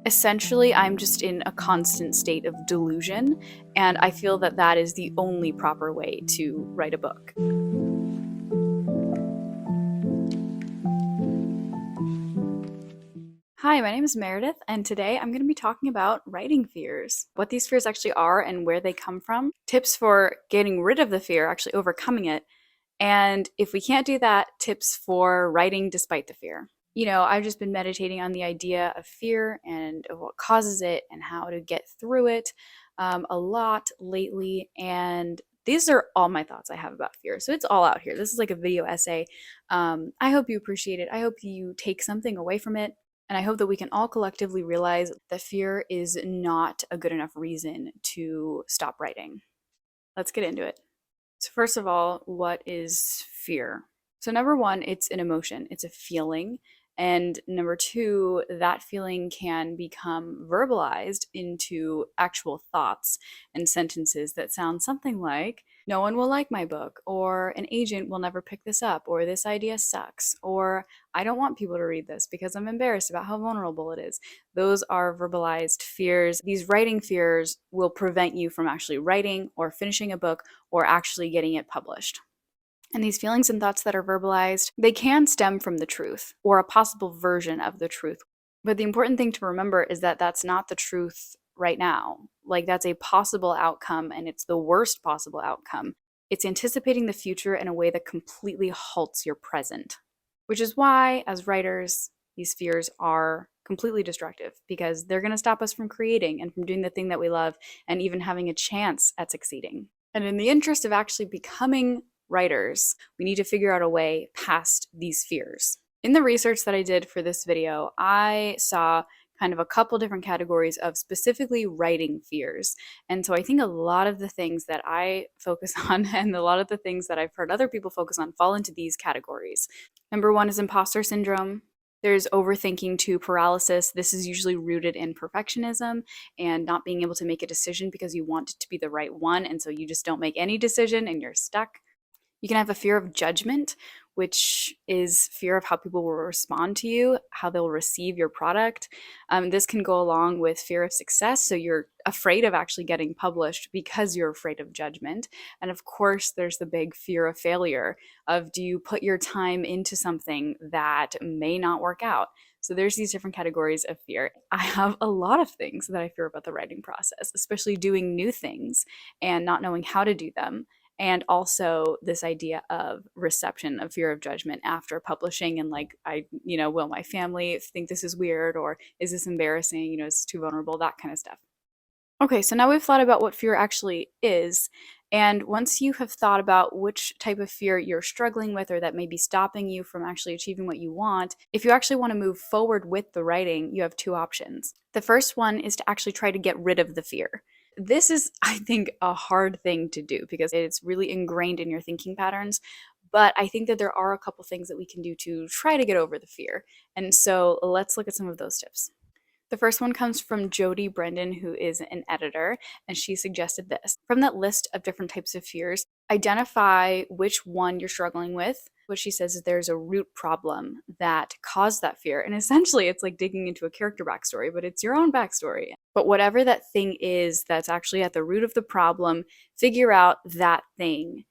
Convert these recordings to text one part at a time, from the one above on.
Essentially, I'm just in a constant state of delusion, and I feel that that is the only proper way to write a book. Hi, my name is Meredith, and today I'm going to be talking about writing fears, what these fears actually are and where they come from, tips for getting rid of the fear, actually overcoming it, and if we can't do that, tips for writing despite the fear. I've just been meditating on the idea of fear and of what causes it and how to get through it a lot lately. And these are all my thoughts I have about fear. So it's all out here. This is like a video essay. I hope you appreciate it. I hope you take something away from it. And I hope that we can all collectively realize that fear is not a good enough reason to stop writing. Let's get into it. So, first of all, what is fear? So, number one, it's an emotion, it's a feeling. And number two, that feeling can become verbalized into actual thoughts and sentences that sound something like, no one will like my book, or an agent will never pick this up, or this idea sucks, or I don't want people to read this because I'm embarrassed about how vulnerable it is. Those are verbalized fears. These writing fears will prevent you from actually writing or finishing a book or actually getting it published. And these feelings and thoughts that are verbalized, they can stem from the truth or a possible version of the truth. But the important thing to remember is that that's not the truth right now. Like, that's a possible outcome, and it's the worst possible outcome. It's anticipating the future in a way that completely halts your present, which is why, as writers, these fears are completely destructive because they're going to stop us from creating and from doing the thing that we love and even having a chance at succeeding. And in the interest of actually becoming writers, we need to figure out a way past these fears. In the research that I did for this video, I saw kind of a couple different categories of specifically writing fears. And so I think a lot of the things that I focus on and a lot of the things that I've heard other people focus on fall into these categories. Number one is imposter syndrome. There's overthinking to paralysis. This is usually rooted in perfectionism and not being able to make a decision because you want it to be the right one. And so you just don't make any decision and you're stuck. You can have a fear of judgment, which is fear of how people will respond to you, how they'll receive your product. This can go along with fear of success. So you're afraid of actually getting published because you're afraid of judgment. And of course, there's the big fear of failure of, do you put your time into something that may not work out? So there's these different categories of fear. I have a lot of things that I fear about the writing process, especially doing new things and not knowing how to do them. And also this idea of reception, of fear of judgment after publishing, and like, will my family think this is weird, or is this embarrassing, it's too vulnerable, that kind of stuff. Okay, so now we've thought about what fear actually is. And once you have thought about which type of fear you're struggling with or that may be stopping you from actually achieving what you want, if you actually want to move forward with the writing, you have two options. The first one is to actually try to get rid of the fear. This is, I think, a hard thing to do because it's really ingrained in your thinking patterns. But I think that there are a couple things that we can do to try to get over the fear. And so let's look at some of those tips. The first one comes from Jody Brendan, who is an editor, and she suggested this. From that list of different types of fears, identify which one you're struggling with. What she says is there's a root problem that caused that fear. And essentially, it's like digging into a character backstory, but it's your own backstory. But whatever that thing is that's actually at the root of the problem, figure out that thing.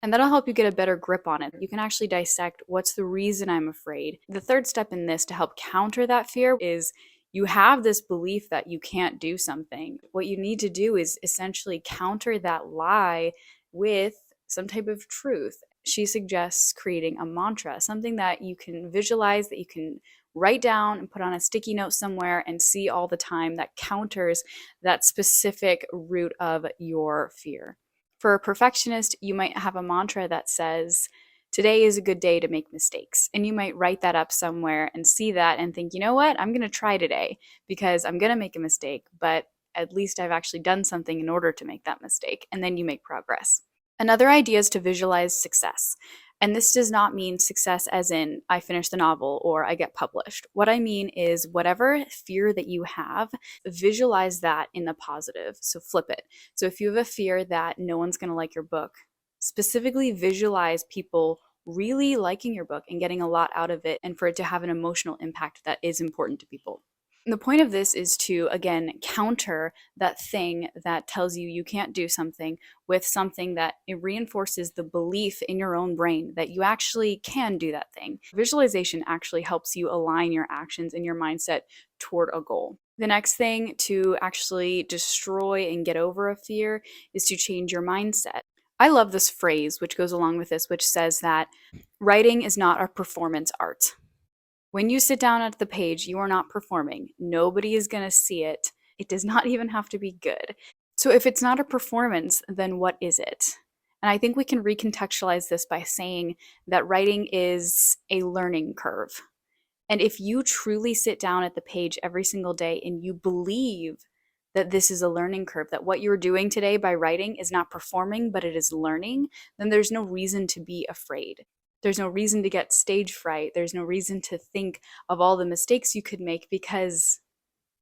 And that'll help you get a better grip on it. You can actually dissect, what's the reason I'm afraid. The third step in this to help counter that fear is, you have this belief that you can't do something. What you need to do is essentially counter that lie with some type of truth. She suggests creating a mantra, something that you can visualize, that you can write down and put on a sticky note somewhere and see all the time, that counters that specific root of your fear. For a perfectionist, you might have a mantra that says, today is a good day to make mistakes. And you might write that up somewhere and see that and think, you know what, I'm going to try today because I'm going to make a mistake, but at least I've actually done something in order to make that mistake. And then you make progress. Another idea is to visualize success. And this does not mean success as in I finish the novel or I get published. What I mean is, whatever fear that you have, visualize that in the positive. So flip it. So if you have a fear that no one's going to like your book, specifically visualize people really liking your book and getting a lot out of it, and for it to have an emotional impact that is important to people. The point of this is to, again, counter that thing that tells you you can't do something with something that it reinforces the belief in your own brain that you actually can do that thing. Visualization actually helps you align your actions and your mindset toward a goal. The next thing to actually destroy and get over a fear is to change your mindset. I love this phrase, which goes along with this, which says that writing is not a performance art. When you sit down at the page, you are not performing. Nobody is going to see it. It does not even have to be good. So if it's not a performance, then what is it? And I think we can recontextualize this by saying that writing is a learning curve. And if you truly sit down at the page every single day and you believe that this is a learning curve, that what you're doing today by writing is not performing, but it is learning, then there's no reason to be afraid. There's no reason to get stage fright. There's no reason to think of all the mistakes you could make, because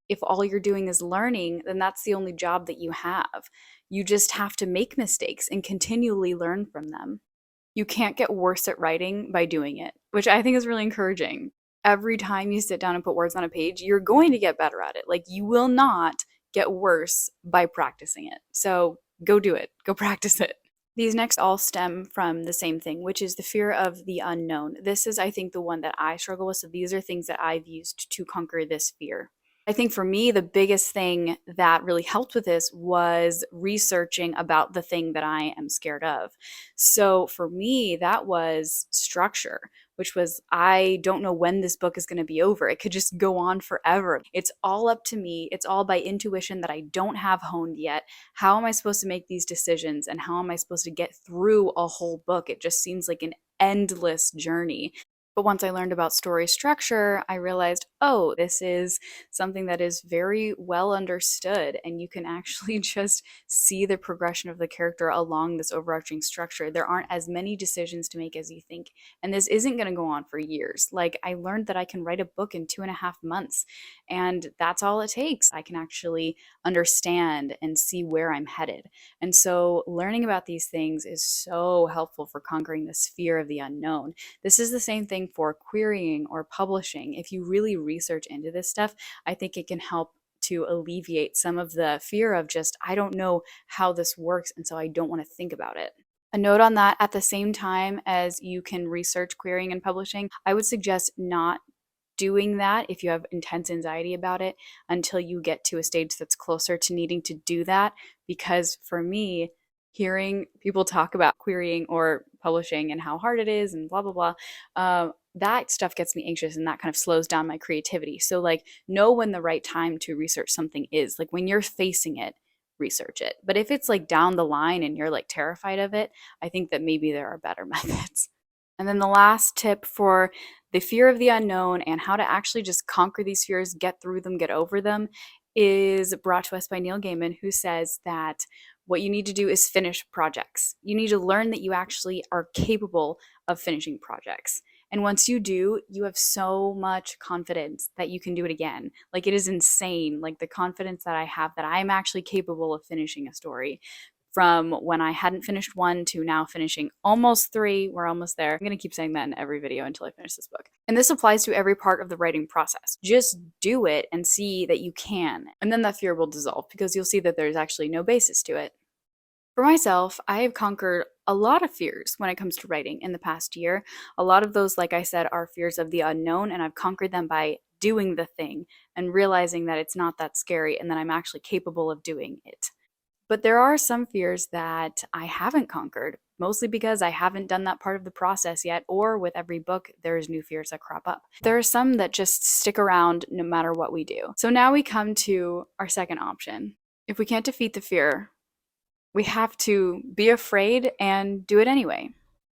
if all you're doing is learning, then that's the only job that you have. You just have to make mistakes and continually learn from them. You can't get worse at writing by doing it, which I think is really encouraging. Every time you sit down and put words on a page, you're going to get better at it. Like, you will not get worse by practicing it. So go do it, go practice it. These next all stem from the same thing, which is the fear of the unknown. This is, I think, the one that I struggle with. So these are things that I've used to conquer this fear. I think for me, the biggest thing that really helped with this was researching about the thing that I am scared of. So for me, that was structure, which was, I don't know when this book is going to be over. It could just go on forever. It's all up to me. It's all by intuition that I don't have honed yet. How am I supposed to make these decisions? And how am I supposed to get through a whole book? It just seems like an endless journey. But once I learned about story structure, I realized, oh, this is something that is very well understood, and you can actually just see the progression of the character along this overarching structure. There aren't as many decisions to make as you think, and this isn't going to go on for years. Like, I learned that I can write a book in 2.5 months, and that's all it takes. I can actually understand and see where I'm headed. And so learning about these things is so helpful for conquering this fear of the unknown. This is the same thing for querying or publishing. If you really research into this stuff, I think it can help to alleviate some of the fear of just, I don't know how this works, and so I don't want to think about it. A note on that: at the same time as you can research querying and publishing, I would suggest not doing that if you have intense anxiety about it until you get to a stage that's closer to needing to do that. Because for me, hearing people talk about querying or publishing and how hard it is and blah blah blah, that stuff gets me anxious, and that kind of slows down my creativity. So like, know when the right time to research something is. Like, when you're facing it, research it. But if it's like down the line and you're like terrified of it, I think that maybe there are better methods. And then the last tip for the fear of the unknown and how to actually just conquer these fears, get through them, get over them, is brought to us by Neil Gaiman, who says that what you need to do is finish projects. You need to learn that you actually are capable of finishing projects. And once you do, you have so much confidence that you can do it again. Like, it is insane, like the confidence that I have that I'm actually capable of finishing a story. From when I hadn't finished one to now finishing almost three. We're almost there. I'm going to keep saying that in every video until I finish this book. And this applies to every part of the writing process. Just do it and see that you can. And then that fear will dissolve, because you'll see that there's actually no basis to it. For myself, I have conquered a lot of fears when it comes to writing in the past year. A lot of those, like I said, are fears of the unknown, and I've conquered them by doing the thing and realizing that it's not that scary and that I'm actually capable of doing it. But there are some fears that I haven't conquered, mostly because I haven't done that part of the process yet, or with every book, there's new fears that crop up. There are some that just stick around no matter what we do. So now we come to our second option. If we can't defeat the fear, we have to be afraid and do it anyway.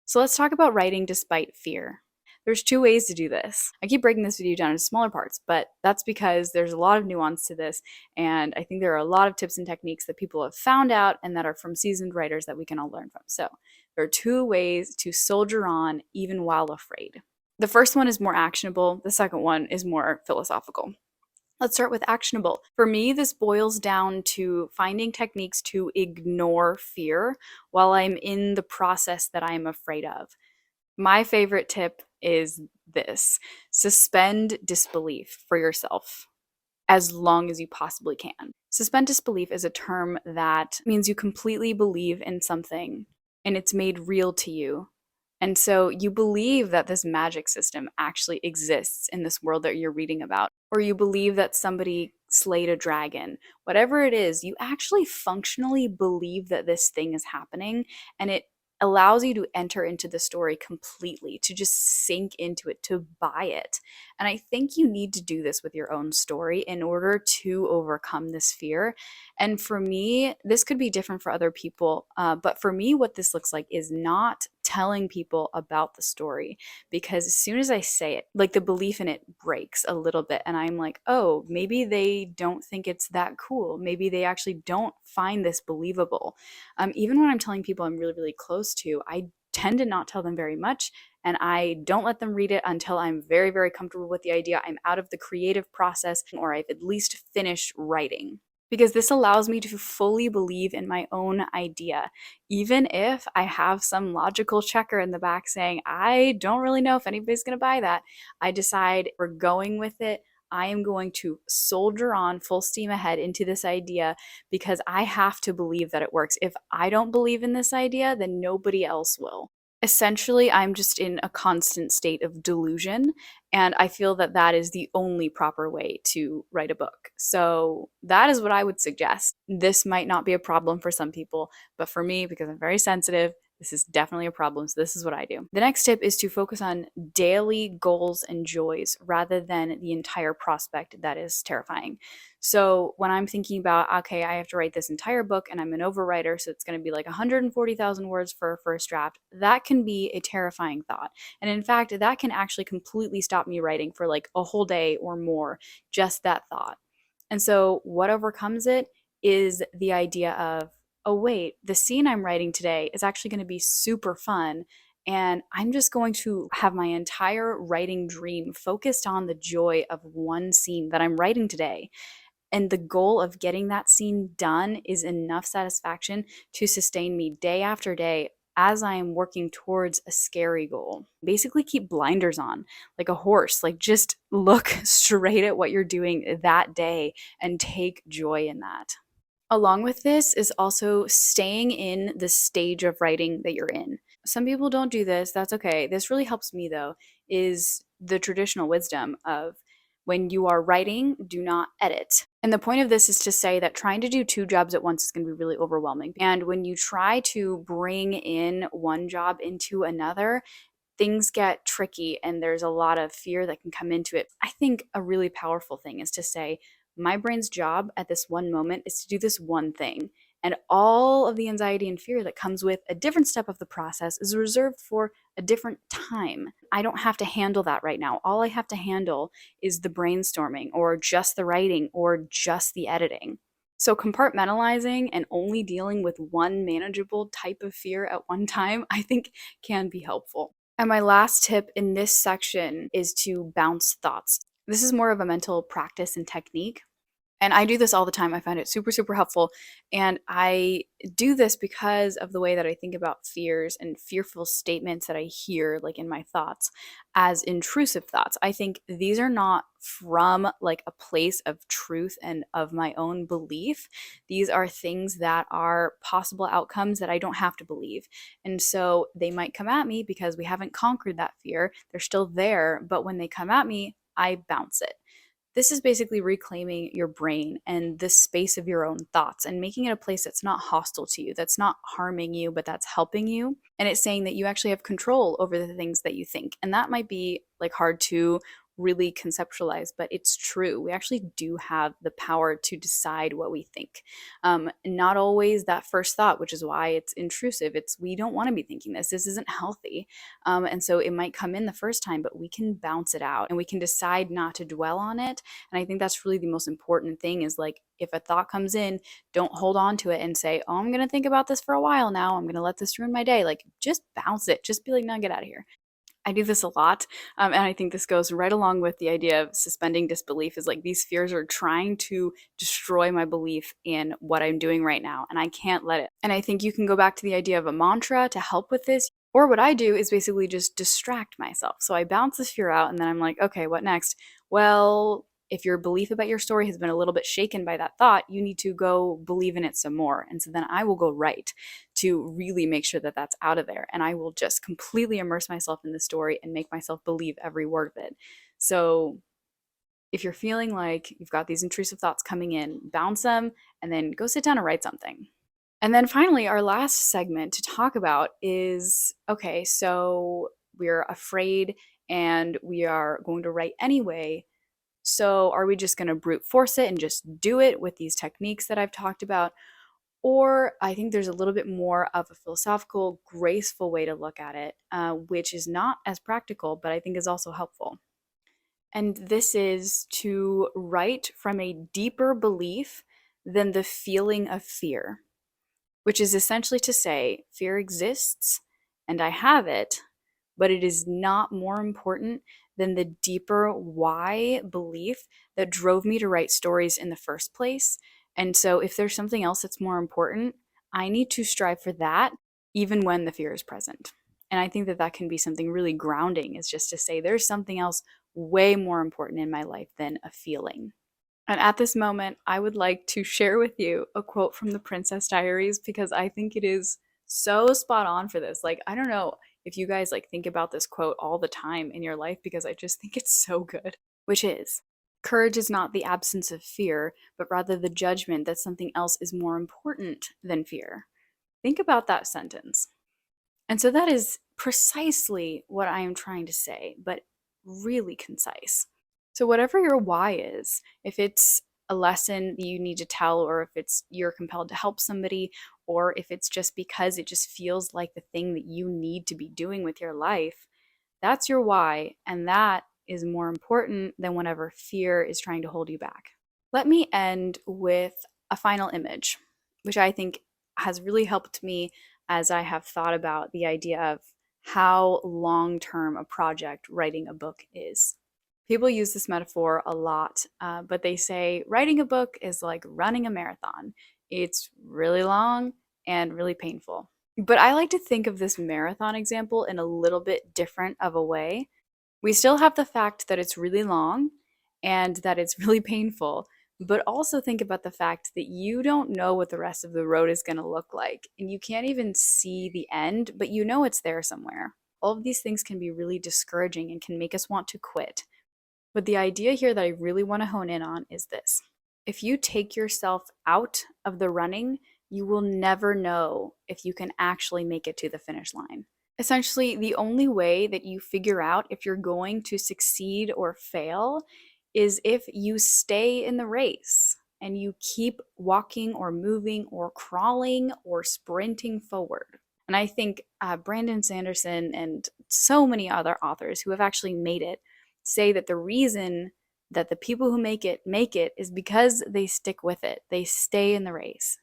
So let's talk about writing despite fear. There's two ways to do this. I keep breaking this video down into smaller parts, but that's because there's a lot of nuance to this, and I think there are a lot of tips and techniques that people have found out and that are from seasoned writers that we can all learn from. So there are two ways to soldier on even while afraid. The first one is more actionable. The second one is more philosophical. Let's start with actionable. For me, this boils down to finding techniques to ignore fear while I'm in the process that I'm afraid of. My favorite tip is this: suspend disbelief for yourself. as long as you possibly can. Suspend disbelief is a term that means you completely believe in something and it's made real to you. And so you believe that this magic system actually exists in this world that you're reading about, or you believe that somebody slayed a dragon. Whatever it is, you actually functionally believe that this thing is happening, and it allows you to enter into the story completely, to just sink into it, to buy it. And I think you need to do this with your own story in order to overcome this fear. And for me, this could be different for other people, but for me, what this looks like is not telling people about the story, because as soon as I say it, like the belief in it breaks a little bit, and I'm like, oh, maybe they don't think it's that cool. Maybe they actually don't find this believable. Even when I'm telling people I'm really, really close to, I tend to not tell them very much, and I don't let them read it until I'm very, very comfortable with the idea. I'm out of the creative process, or I've at least finished writing. Because this allows me to fully believe in my own idea, even if I have some logical checker in the back saying, I don't really know if anybody's going to buy that. I decide we're going with it. I am going to soldier on full steam ahead into this idea because I have to believe that it works. If I don't believe in this idea, then nobody else will. Essentially, I'm just in a constant state of delusion, and I feel that that is the only proper way to write a book. So, that is what I would suggest. This might not be a problem for some people, but for me, because I'm very sensitive, this is definitely a problem. So, this is what I do. The next tip is to focus on daily goals and joys rather than the entire prospect that is terrifying. So when I'm thinking about, okay, I have to write this entire book and I'm an overwriter, so it's going to be like 140,000 words for a first draft, that can be a terrifying thought. And in fact, that can actually completely stop me writing for like a whole day or more, just that thought. And so what overcomes it is the idea of, oh, wait, the scene I'm writing today is actually going to be super fun. And I'm just going to have my entire writing dream focused on the joy of one scene that I'm writing today. And the goal of getting that scene done is enough satisfaction to sustain me day after day as I am working towards a scary goal. Basically, keep blinders on like a horse. Like, just look straight at what you're doing that day and take joy in that. Along with this is also staying in the stage of writing that you're in. Some people don't do this. That's okay. This really helps me, though, is the traditional wisdom of when you are writing, do not edit. And the point of this is to say that trying to do two jobs at once is going to be really overwhelming. And when you try to bring in one job into another, things get tricky and there's a lot of fear that can come into it. I think a really powerful thing is to say, my brain's job at this one moment is to do this one thing. And all of the anxiety and fear that comes with a different step of the process is reserved for a different time. I don't have to handle that right now. All I have to handle is the brainstorming or just the writing or just the editing. So, compartmentalizing and only dealing with one manageable type of fear at one time, I think can be helpful. And my last tip in this section is to bounce thoughts. This is more of a mental practice and technique. And I do this all the time. I find it super, super helpful. And I do this because of the way that I think about fears and fearful statements that I hear, like in my thoughts, as intrusive thoughts. I think these are not from like a place of truth and of my own belief. These are things that are possible outcomes that I don't have to believe. And so they might come at me because we haven't conquered that fear. They're still there. But when they come at me, I bounce it. This is basically reclaiming your brain and the space of your own thoughts and making it a place that's not hostile to you, that's not harming you, but that's helping you. And it's saying that you actually have control over the things that you think. And that might be like hard to really conceptualize, but it's true. We actually do have the power to decide what we think. Not always that first thought, which is why it's intrusive. It's we don't want to be thinking this. This isn't healthy. And so it might come in the first time, but we can bounce it out and we can decide not to dwell on it. And I think that's really the most important thing is like, if a thought comes in, don't hold on to it and say, oh, I'm going to think about this for a while now. I'm going to let this ruin my day. Like, just bounce it. Just be like, no, get out of here. I do this a lot. And I think this goes right along with the idea of suspending disbelief is like these fears are trying to destroy my belief in what I'm doing right now. And I can't let it. And I think you can go back to the idea of a mantra to help with this. Or what I do is basically just distract myself. So I bounce this fear out and then I'm like, okay, what next? Well, if your belief about your story has been a little bit shaken by that thought, you need to go believe in it some more. And so then I will go write to really make sure that that's out of there. And I will just completely immerse myself in the story and make myself believe every word of it. So if you're feeling like you've got these intrusive thoughts coming in, bounce them and then go sit down and write something. And then finally, our last segment to talk about is okay, so we're afraid and we are going to write anyway. So are we just going to brute force it and just do it with these techniques that I've talked about? Or I think there's a little bit more of a philosophical, graceful way to look at it, which is not as practical, but I think is also helpful. And this is to write from a deeper belief than the feeling of fear, which is essentially to say fear exists and I have it, but it is not more important than the deeper why belief that drove me to write stories in the first place. And so if there's something else that's more important, I need to strive for that even when the fear is present. And I think that that can be something really grounding, is just to say there's something else way more important in my life than a feeling. And at this moment, I would like to share with you a quote from the Princess Diaries because I think it is so spot on for this. Like, I don't know if you guys like think about this quote all the time in your life because I just think it's so good, which is, courage is not the absence of fear, but rather the judgment that something else is more important than fear. Think about that sentence. And so that is precisely what I am trying to say, but really concise. So whatever your why is, if it's a lesson that you need to tell, or if it's you're compelled to help somebody, or if it's just because it just feels like the thing that you need to be doing with your life, that's your why, and that is more important than whatever fear is trying to hold you back. Let me end with a final image, which I think has really helped me as I have thought about the idea of how long-term a project writing a book is. People use this metaphor a lot, but they say writing a book is like running a marathon. It's really long and really painful. But I like to think of this marathon example in a little bit different of a way. We still have the fact that it's really long and that it's really painful, but also think about the fact that you don't know what the rest of the road is going to look like, and you can't even see the end, but you know it's there somewhere. All of these things can be really discouraging and can make us want to quit. But the idea here that I really want to hone in on is this. If you take yourself out of the running, you will never know if you can actually make it to the finish line. Essentially, the only way that you figure out if you're going to succeed or fail is if you stay in the race and you keep walking or moving or crawling or sprinting forward. And I think Brandon Sanderson and so many other authors who have actually made it say that the reason that the people who make it is because they stick with it. They stay in the race.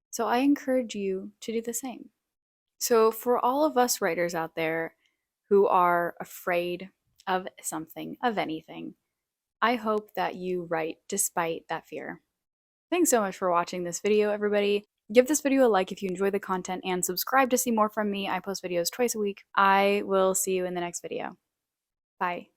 So I encourage you to do the same. So for all of us writers out there who are afraid of something, of anything, I hope that you write despite that fear. Thanks so much for watching this video, everybody. Give this video a like if you enjoy the content and subscribe to see more from me. I post videos twice a week. I will see you in the next video. Bye.